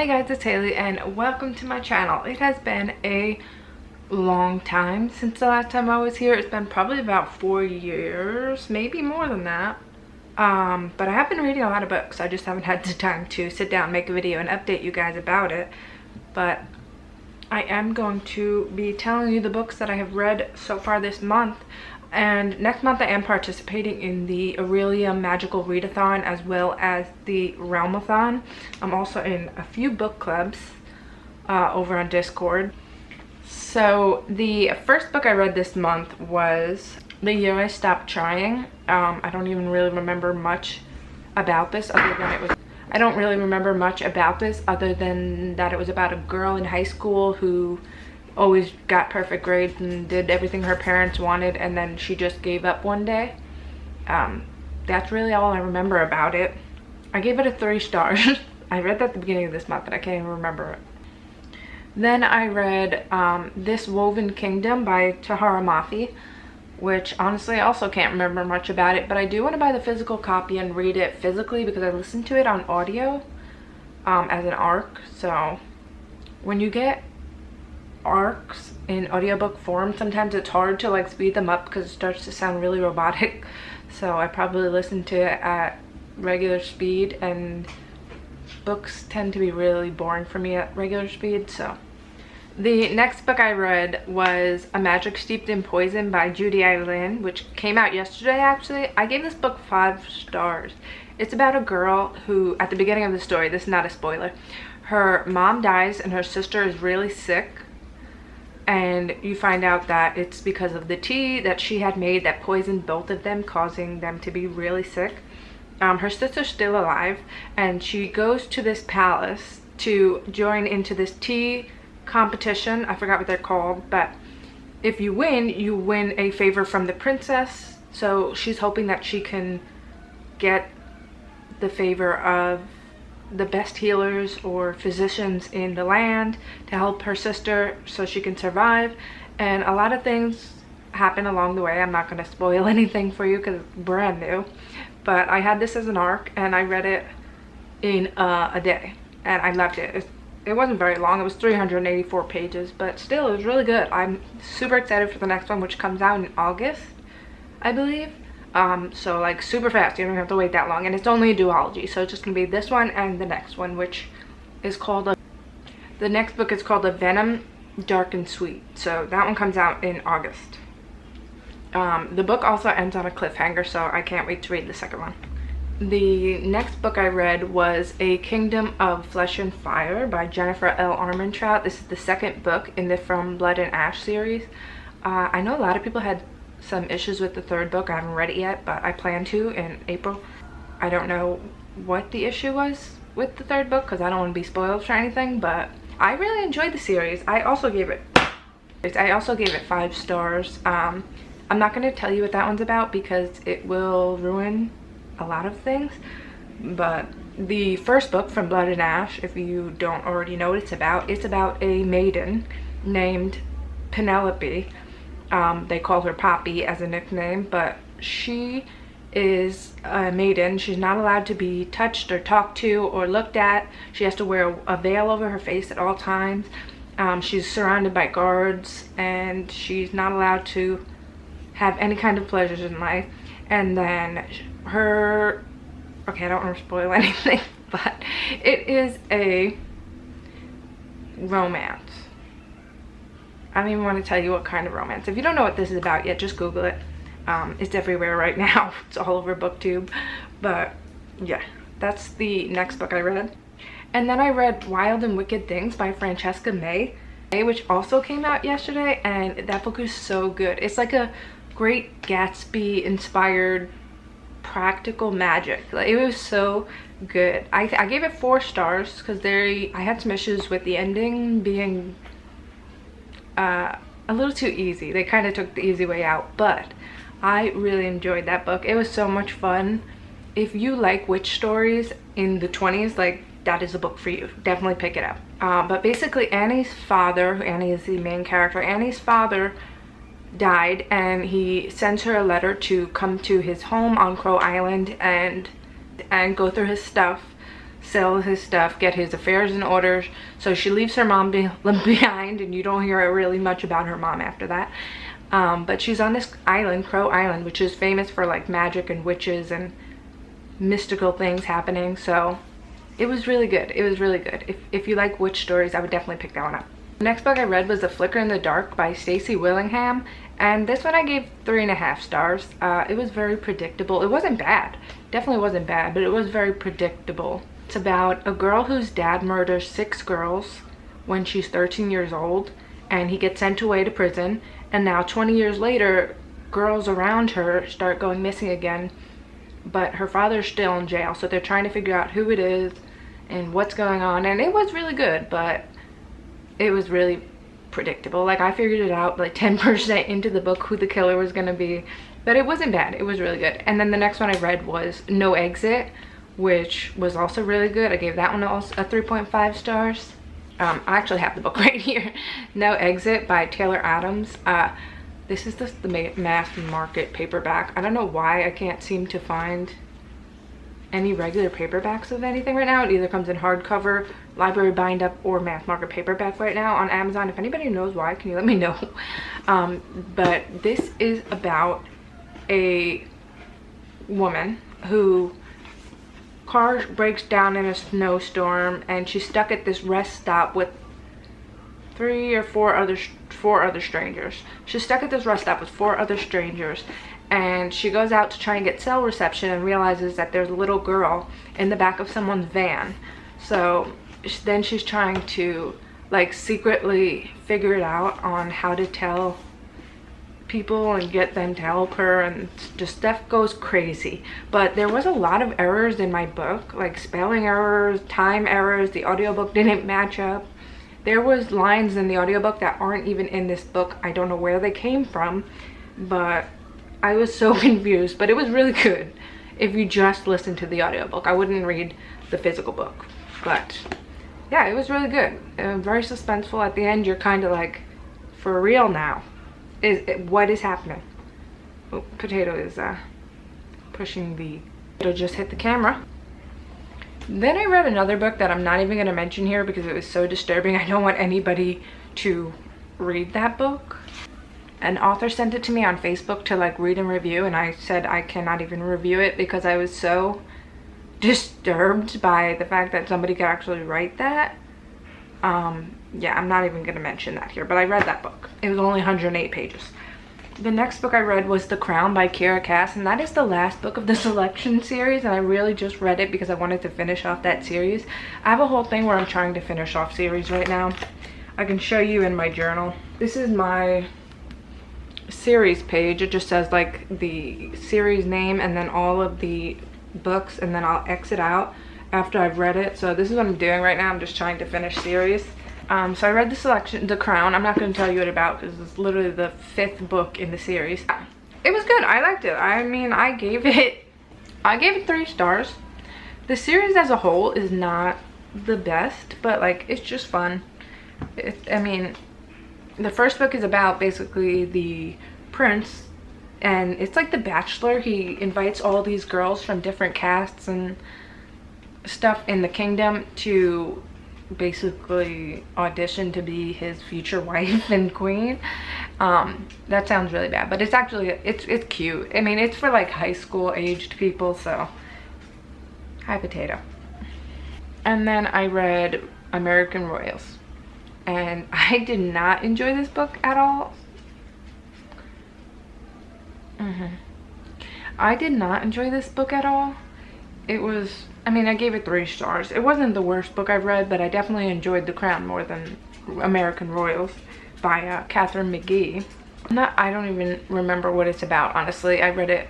Hey guys, it's Haley and welcome to my channel. It has been a long time since the last time I was here. It's been probably about 4 years, maybe more than that. But I have been reading a lot of books. I just haven't had the time to sit down, make a video, and update you guys about it. But I am going to be telling you the books that I have read so far this month. And next month I am participating in the orilium magical readathon as well as the realmathon. I'm also in a few book clubs over on Discord. So the first book I read this month was The Year I Stopped Trying. I don't even really remember much about this other than I don't really remember much about this other than that it was about a girl in high school who always got perfect grades and did everything her parents wanted, and then she just gave up one day. That's really all I remember about it. I gave it a 3 stars. I read that at the beginning of this month and I can't even remember it. Then I read This Woven Kingdom by Tahara Mafi, which honestly I also can't remember much about it, but I do want to buy the physical copy and read it physically because I listened to it on audio as an ARC. So when you get ARCs in audiobook form, sometimes it's hard to like speed them up because it starts to sound really robotic. So I probably listen to it at regular speed, and books tend to be really boring for me at regular speed. So the next book I read was A Magic Steeped in Poison by Judy Lin, which came out yesterday actually. I gave this book 5 stars. It's about a girl who, at the beginning of the story, this is not a spoiler, her mom dies and her sister is really sick. And you find out that it's because of the tea that she had made that poisoned both of them, causing them to be really sick. Her sister's still alive, and she goes to this palace to join into this tea competition. I forgot what they're called, but if you win a favor from the princess. So she's hoping that she can get the favor of the best healers or physicians in the land to help her sister so she can survive. And a lot of things happen along the way. I'm not going to spoil anything for you because it's brand new, but I had this as an ARC and I read it in a day and I loved it. It wasn't very long. It was 384 pages, but still it was really good. I'm super excited for the next one, which comes out in August, I believe. So like super fast, you don't have to wait that long, and it's only a duology, so it's just gonna be this one and the next one, which is called the next book is called A Venom Dark and Sweet. So that one comes out in August. The book also ends on a cliffhanger, so I can't wait to read the second one. The next book I read was A Kingdom of Flesh and Fire by Jennifer L. Armentrout. This is the second book in the From Blood and Ash series. I know a lot of people had some issues with the third book. I haven't read it yet, but I plan to in April. I don't know what the issue was with the third book because I don't want to be spoiled for anything, but I really enjoyed the series. I also gave it 5 stars. I'm not going to tell you what that one's about because it will ruin a lot of things, but the first book, From Blood and Ash, if you don't already know what it's about a maiden named Penelope. They call her Poppy as a nickname, but she is a maiden. She's not allowed to be touched or talked to or looked at. She has to wear a veil over her face at all times. She's surrounded by guards, and she's not allowed to have any kind of pleasures in life. And then okay, I don't want to spoil anything, but it is a romance. I don't even want to tell you what kind of romance. If you don't know what this is about yet, just Google it. It's everywhere right now. It's all over BookTube. But yeah, that's the next book I read. And then I read Wild and Wicked Things by Francesca May, which also came out yesterday, and that book is so good. It's like a Great Gatsby inspired practical magic. Like, it was so good. I gave it 4 stars because I had some issues with the ending being a little too easy. They kind of took the easy way out, but I really enjoyed that book. It was so much fun. If you like witch stories in the 20s, like, that is a book for you. Definitely pick it up. But basically Annie's father, Annie is the main character, Annie's father died, and he sends her a letter to come to his home on Crow Island and go through his stuff sell his stuff, get his affairs in order. So she leaves her mom behind, and you don't hear really much about her mom after that. But she's on this island, Crow Island, which is famous for like magic and witches and mystical things happening. So it was really good. It was really good. If you like witch stories, I would definitely pick that one up. The next book I read was A Flicker in the Dark by Stacey Willingham, and this one I gave 3.5 stars. It was very predictable. It wasn't bad. Definitely wasn't bad, but it was very predictable. It's about a girl whose dad murders 6 girls when she's 13 years old, and he gets sent away to prison, and now 20 years later, girls around her start going missing again, but her father's still in jail, so they're trying to figure out who it is and what's going on. And it was really good, but it was really predictable. Like, I figured it out like 10% into the book who the killer was gonna be, but it wasn't bad. It was really good. And then the next one I read was No Exit, which was also really good. I gave that one also a 3.5 stars. I actually have the book right here. No Exit by Taylor Adams. This is the mass market paperback. I don't know why I can't seem to find any regular paperbacks of anything right now. It either comes in hardcover, library bind up, or mass market paperback right now on Amazon. If anybody knows why, can you let me know? But this is about a woman who car breaks down in a snowstorm, and she's stuck at this rest stop with 4 other strangers. She's stuck at this rest stop with 4 other strangers, and she goes out to try and get cell reception and realizes that there's a little girl in the back of someone's van. So then she's trying to like secretly figure it out on how to tell people and get them to help her, and just stuff goes crazy. But there was a lot of errors in my book, like spelling errors, time errors. The audiobook didn't match up. There was lines in the audiobook that aren't even in this book. I don't know where they came from, but I was so confused. But it was really good if you just listen to the audiobook. I wouldn't read the physical book. But yeah, it was really good. Very suspenseful. At the end, you're kind of like, for real now? What is happening? Oh, Potato is pushing the... It'll just hit the camera. Then I read another book that I'm not even going to mention here because it was so disturbing. I don't want anybody to read that book. An author sent it to me on Facebook to like read and review, and I said I cannot even review it because I was so disturbed by the fact that somebody could actually write that. Yeah, I'm not even going to mention that here, but I read that book. It was only 108 pages. The next book I read was The Crown by Kiera Cass, and that is the last book of the selection series, and I really just read it because I wanted to finish off that series. I have a whole thing where I'm trying to finish off series right now. I can show you in my journal. This is my series page. It just says like the series name and then all of the books, and then I'll exit out after I've read it. So this is what I'm doing right now. I'm just trying to finish series. So I read The Crown. I'm not going to tell you what about because it's literally the 5th book in the series. It was good. I liked it. I mean, I gave it 3 stars. The series as a whole is not the best, but like it's just fun. I mean, the first book is about basically the prince, and it's like The Bachelor. He invites all these girls from different castes and stuff in the kingdom to basically audition to be his future wife and queen. That sounds really bad, but it's actually it's cute. I mean, it's for like high school aged people, so hi Potato. And then I read American Royals, and I did not enjoy this book at all. I did not enjoy this book at all. It was, I mean, I gave it 3 stars. It wasn't the worst book I've read, but I definitely enjoyed The Crown more than American Royals by Catherine McGee. I don't even remember what it's about, honestly. I read it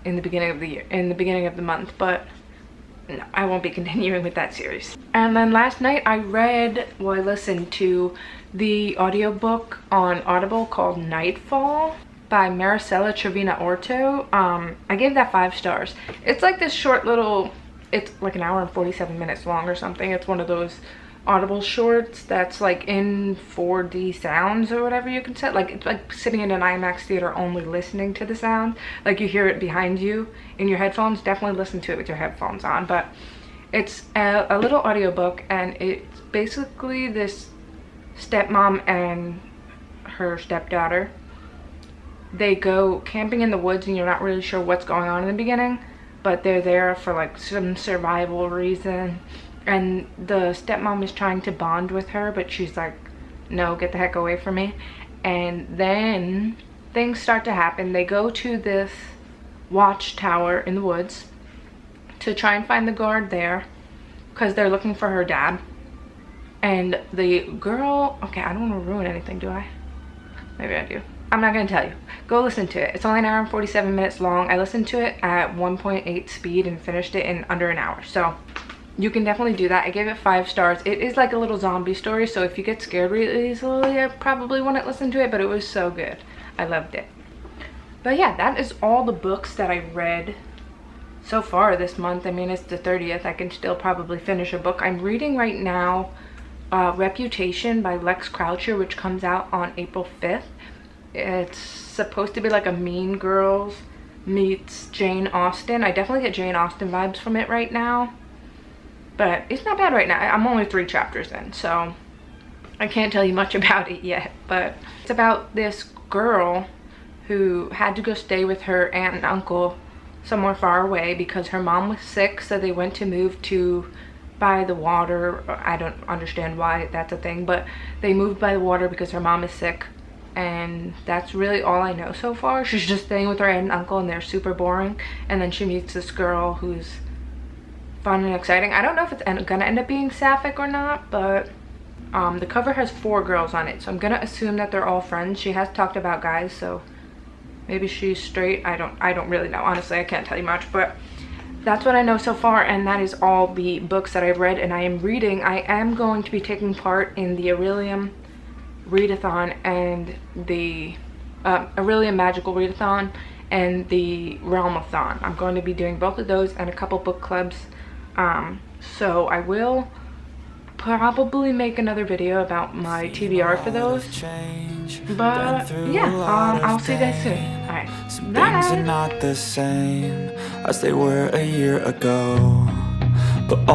in the beginning of the year, in the beginning of the month, but no, I won't be continuing with that series. And then last night I listened to the audiobook on Audible called Nightfall by Maricela Trevina Orto. I gave that 5 stars. It's like this short little, it's like an hour and 47 minutes long or something. It's one of those Audible shorts that's like in 4D sounds or whatever you can set. Like it's like sitting in an IMAX theater only listening to the sound. Like you hear it behind you in your headphones. Definitely listen to it with your headphones on, but It's a little audiobook, and it's basically this stepmom and her stepdaughter. They go camping in the woods, and you're not really sure what's going on in the beginning, but they're there for like some survival reason. And the stepmom is trying to bond with her, but she's like, no, get the heck away from me. And then things start to happen. They go to this watchtower in the woods to try and find the guard there because they're looking for her dad. And the girl, okay, I don't want to ruin anything, do I? Maybe I do. I'm not gonna tell you. Go listen to it. It's only an hour and 47 minutes long. I listened to it at 1.8 speed and finished it in under an hour, so you can definitely do that. I gave it 5 stars. It is like a little zombie story, so if you get scared really easily, I probably wouldn't listen to it, but it was so good. I loved it. But yeah, that is all the books that I read so far this month. I mean, it's the 30th. I can still probably finish a book. I'm reading right now Reputation by Lex Croucher, which comes out on April 5th. It's supposed to be like a Mean Girls meets Jane Austen. I definitely get Jane Austen vibes from it right now, but it's not bad right now. I'm only 3 chapters in, so I can't tell you much about it yet. But it's about this girl who had to go stay with her aunt and uncle somewhere far away because her mom was sick, so they went to move to by the water. I don't understand why that's a thing, but they moved by the water because her mom is sick. And that's really all I know so far. She's just staying with her aunt and uncle, and they're super boring. And then she meets this girl who's fun and exciting. I don't know if it's gonna end up being sapphic or not, but the cover has 4 girls on it, so I'm gonna assume that they're all friends. She has talked about guys, so maybe she's straight. I don't really know. Honestly, I can't tell you much, but that's what I know so far, and that is all the books that I've read and I am reading. I am going to be taking part in the orilium readathon and the orilium magical readathon and the realmathon. I'm going to be doing both of those and a couple book clubs, so I will probably make another video about my TBR for those. But yeah, I'll see you guys soon. All right, some bye. things are not the same as they were a year ago, but all